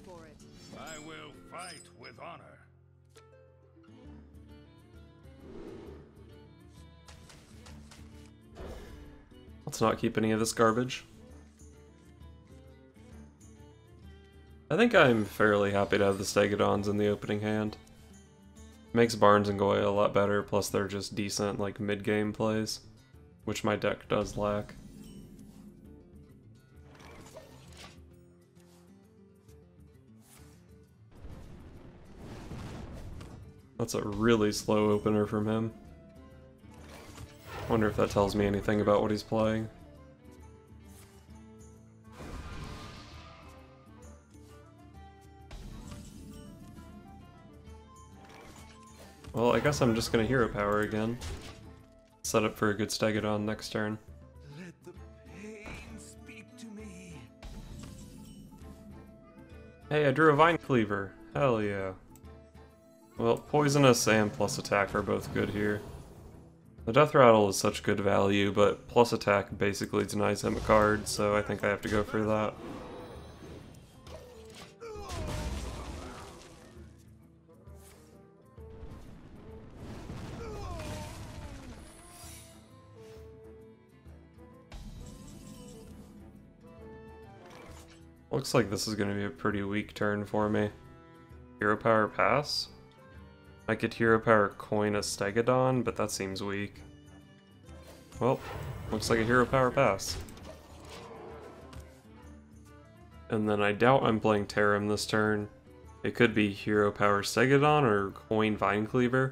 for it. I will fight with honor. Let's not keep any of this garbage. I think I'm fairly happy to have the Stegodons in the opening hand. Makes Barnes and Goya a lot better, plus they're just decent like mid-game plays, which my deck does lack. That's a really slow opener from him. Wonder if that tells me anything about what he's playing. Well, I guess I'm just gonna Hero Power again. Set up for a good Stegodon next turn. Let the pain speak to me. Hey, I drew a Vinecleaver. Hell yeah. Well, Poisonous and plus attack are both good here. The Death Rattle is such good value, but plus attack basically denies him a card, so I think I have to go for that. Looks like this is going to be a pretty weak turn for me. Hero Power pass? I could Hero Power coin a Stegodon, but that seems weak. Well, looks like a Hero Power pass. And then I doubt I'm playing Tarim this turn. It could be Hero Power Stegodon or coin Vinecleaver.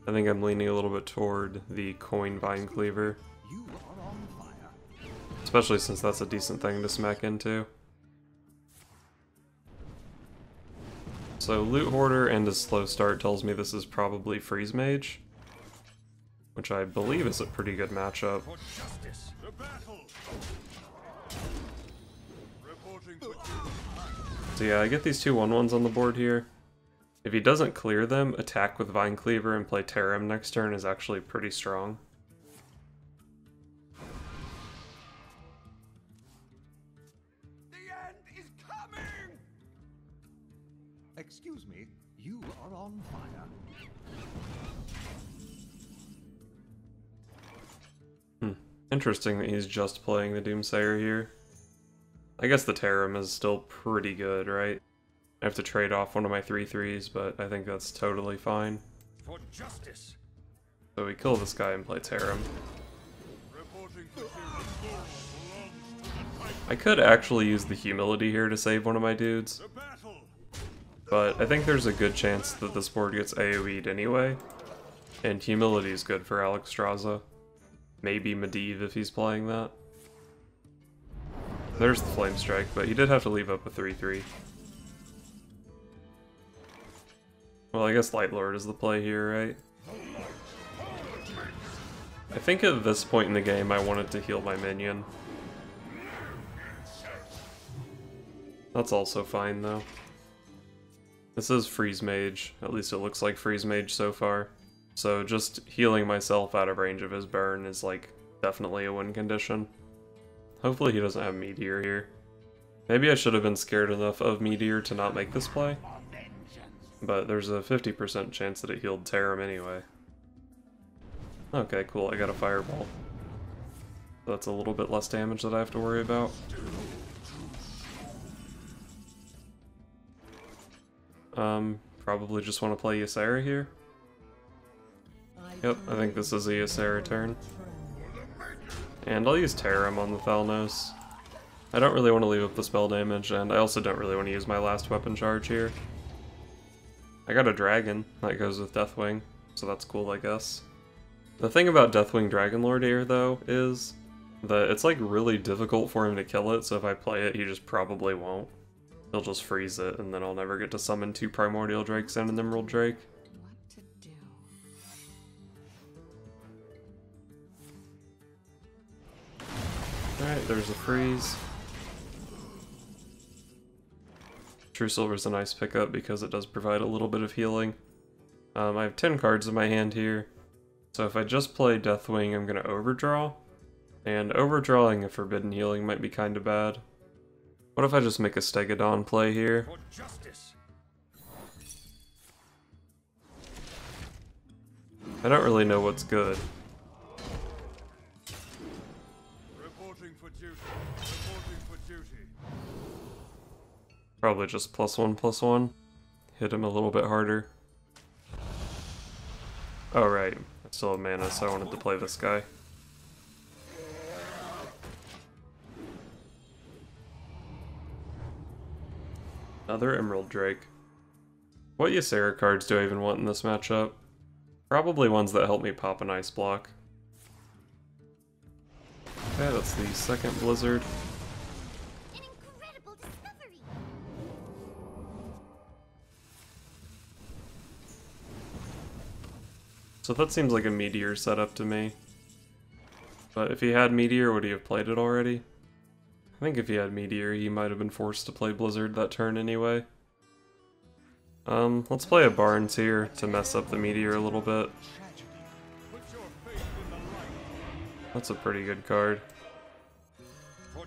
I think I'm leaning a little bit toward the coin Vinecleaver. You are on fire. Especially since that's a decent thing to smack into. So Loot Hoarder and a slow start tells me this is probably Freeze Mage, which I believe is a pretty good matchup. For justice. The battle. Reporting for So yeah, I get these two 1/1s on the board here. If he doesn't clear them, attack with Vinecleaver and play Tarim next turn is actually pretty strong. The end is coming. Excuse me, you are on fire. Interesting that he's just playing the Doomsayer here. I guess the Tarim is still pretty good, right? I have to trade off one of my 3/3s, but I think that's totally fine. For justice. So we kill this guy and play Tarim. Reporting for I could actually use the Humility here to save one of my dudes, the battle. but I think there's a good chance that this board gets AoE'd anyway, and Humility is good for Alexstrasza. Maybe Medivh if he's playing that. There's the Flame Strike, but he did have to leave up a 3/3. Well, I guess Light Lord is the play here, right? I think at this point in the game I wanted to heal my minion. That's also fine though. This is Freeze Mage, at least it looks like Freeze Mage so far. So just healing myself out of range of his burn is like definitely a win condition. Hopefully he doesn't have Meteor here. Maybe I should have been scared enough of Meteor to not make this play. But there's a 50% chance that it healed Tarim anyway. Okay, cool, I got a Fireball. That's a little bit less damage that I have to worry about. Probably just want to play Ysera here. Yep, I think this is a Ysera turn. And I'll use Tarim on the Thalnos. I don't really want to leave up the spell damage, and I also don't really want to use my last weapon charge here. I got a dragon that goes with Deathwing, so that's cool, I guess. The thing about Deathwing Dragonlord here, though, is that it's like really difficult for him to kill it, so if I play it, he just probably won't. He'll just freeze it, and then I'll never get to summon 2 Primordial Drakes and an Emerald Drake. What to do? Alright, there's a freeze. True Silver's a nice pickup because it does provide a little bit of healing. I have 10 cards in my hand here, so if I just play Deathwing, I'm going to overdraw. And overdrawing a Forbidden Healing might be kind of bad. What if I just make a Stegodon play here? For justice. I don't really know what's good. Reporting for duty. Reporting for duty. Probably just +1/+1. Hit him a little bit harder. Oh right, I still have mana, so I wanted to play this guy. Another Emerald Drake. What Ysera cards do I even want in this matchup? Probably ones that help me pop an Ice Block. Okay, that's the second Blizzard. An incredible discovery. So that seems like a Meteor setup to me. But if he had Meteor, would he have played it already? I think if he had Meteor, he might have been forced to play Blizzard that turn anyway. Let's play a Barnes here to mess up the Meteor a little bit. That's a pretty good card.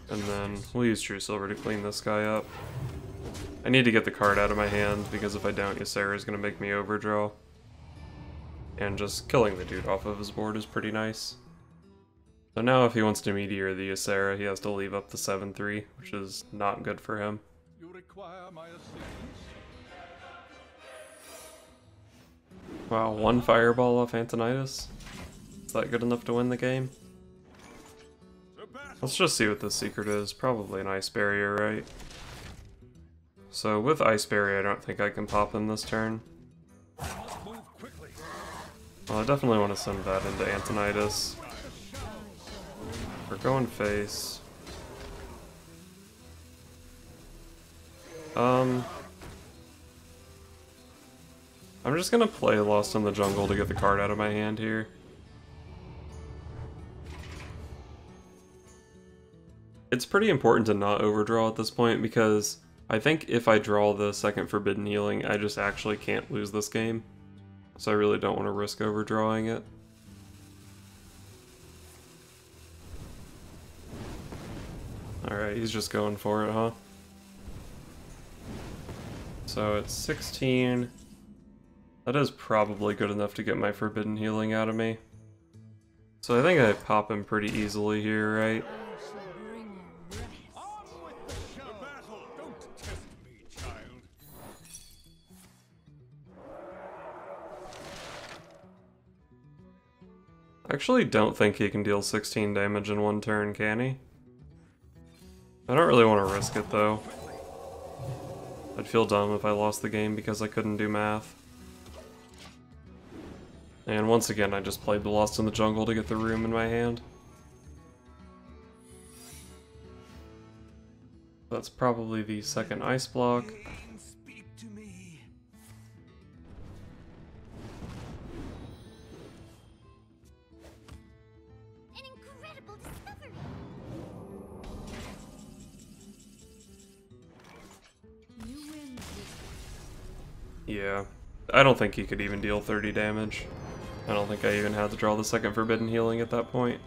And then we'll use True Silver to clean this guy up. I need to get the card out of my hand, because if I don't, Ysera is going to make me overdraw. And just killing the dude off of his board is pretty nice. So now if he wants to Meteor the Ysera, he has to leave up the 7/3, which is not good for him. You require my assistance. Wow, one Fireball off Antonidas? Is that good enough to win the game? Let's just see what this secret is. Probably an Ice Barrier, right? So with Ice Barrier, I don't think I can pop him this turn. Move quickly. Well, I definitely want to send that into Antonidas. We're going face. I'm just gonna play Lost in the Jungle to get the card out of my hand here. It's pretty important to not overdraw at this point, because I think if I draw the second Forbidden Healing, I just actually can't lose this game. So I really don't want to risk overdrawing it. Alright, he's just going for it, huh? So it's 16. That is probably good enough to get my Forbidden Healing out of me. So I think I pop him pretty easily here, right? Don't test me, child. I actually don't think he can deal 16 damage in one turn, can he? I don't really want to risk it, though. I'd feel dumb if I lost the game because I couldn't do math. And once again, I just played the Lost in the Jungle to get the room in my hand. That's probably the second Ice Block. Pain, speak to me. An incredible discovery. You win this. Yeah, I don't think he could even deal 30 damage. I don't think I even had to draw the second Forbidden Healing at that point.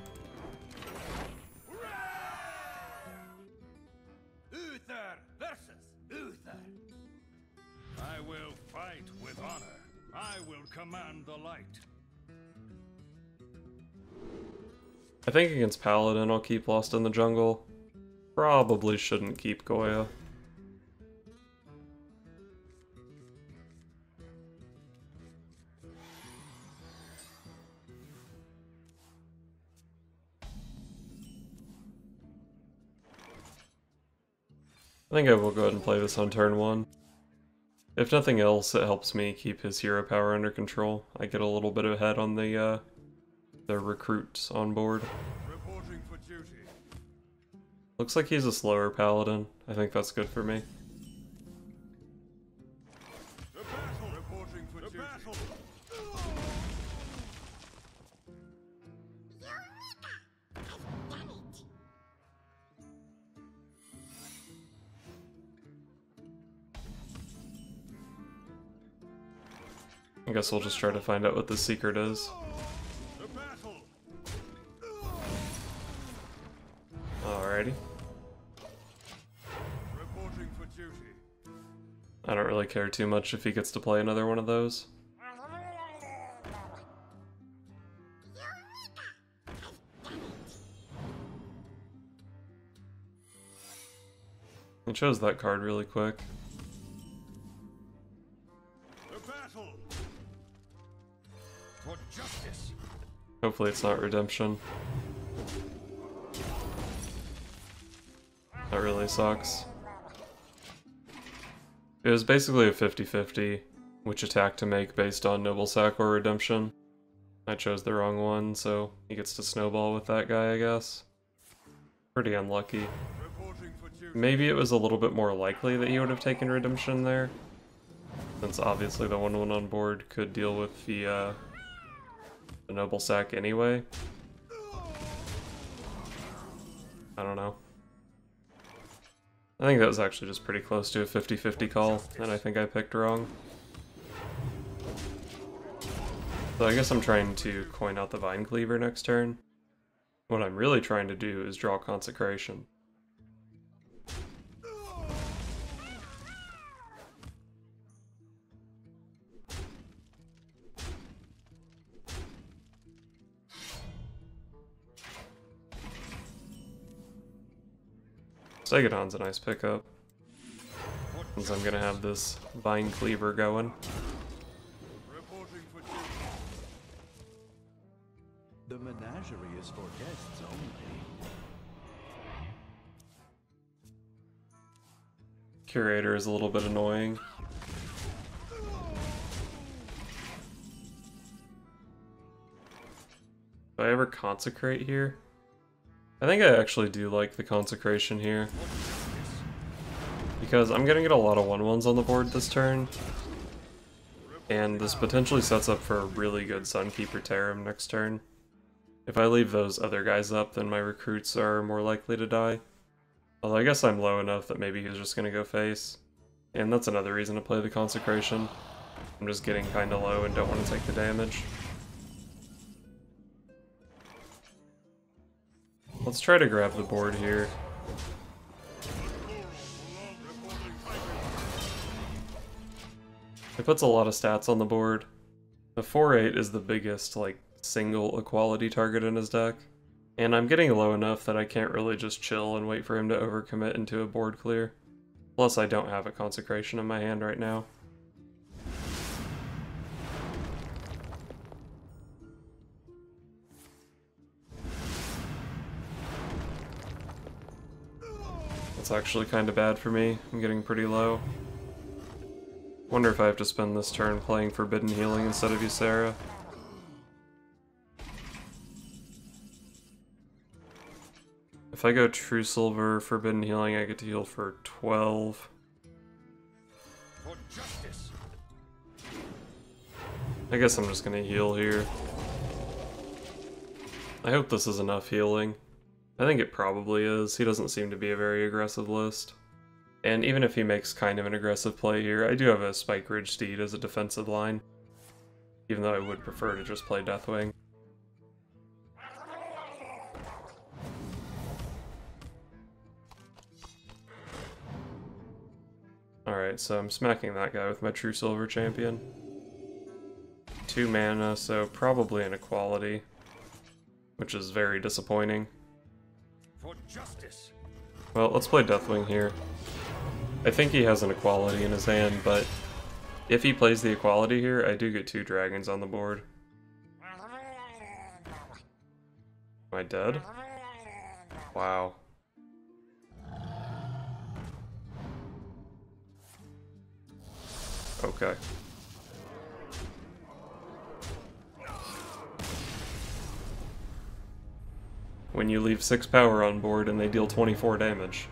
Uther versus Uther. I will fight with honor. I will command the light. I think against Paladin I'll keep Lost in the Jungle. Probably shouldn't keep Goya. I think I will go ahead and play this on turn 1. If nothing else, it helps me keep his hero power under control. I get a little bit ahead on the recruits on board. Reporting for duty. Looks like he's a slower paladin. I think that's good for me. The battle. Reporting for duty. Battle. I've done it. I guess we'll just try to find out what the secret is. The battle. Alrighty. I don't really care too much if he gets to play another one of those. He chose that card really quick. The battle for justice. Hopefully it's not redemption. That really sucks. It was basically a 50-50 which attack to make based on Noble Sack or Redemption. I chose the wrong one, so he gets to snowball with that guy, I guess. Pretty unlucky. Maybe it was a little bit more likely that he would have taken Redemption there, since obviously the 1/1 on board could deal with the Noble Sack anyway. I don't know. I think that was actually just pretty close to a 50-50 call, and I think I picked wrong. So I guess I'm trying to coin out the Vinecleaver next turn. What I'm really trying to do is draw Consecration. Stegodon's a nice pickup, since I'm gonna have this Vinecleaver going. The menagerie is for guests only. Curator is a little bit annoying. Do I ever consecrate here? I think I actually do like the consecration here, because I'm gonna get a lot of 1/1s on the board this turn, and this potentially sets up for a really good Sunkeeper Tarim next turn. If I leave those other guys up, then my recruits are more likely to die. Although I guess I'm low enough that maybe he's just gonna go face, and that's another reason to play the consecration. I'm just getting kinda low and don't want to take the damage. Let's try to grab the board here. It puts a lot of stats on the board. The 4/8 is the biggest, like, single equality target in his deck. And I'm getting low enough that I can't really just chill and wait for him to overcommit into a board clear. Plus I don't have a consecration in my hand right now. That's actually kind of bad for me. I'm getting pretty low. Wonder if I have to spend this turn playing Forbidden Healing instead of Ysera. If I go True Silver, Forbidden Healing, I get to heal for 12. For justice. I guess I'm just gonna heal here. I hope this is enough healing. I think it probably is. He doesn't seem to be a very aggressive list. And even if he makes kind of an aggressive play here, I do have a Spike Ridge Steed as a defensive line. Even though I would prefer to just play Deathwing. Alright, so I'm smacking that guy with my True Silver Champion. 2 mana, so probably an equality, which is very disappointing. For justice. Well, let's play Deathwing here. I think he has an equality in his hand, but if he plays the equality here, I do get 2 dragons on the board. Am I dead? Wow. Okay. When you leave 6 power on board and they deal 24 damage.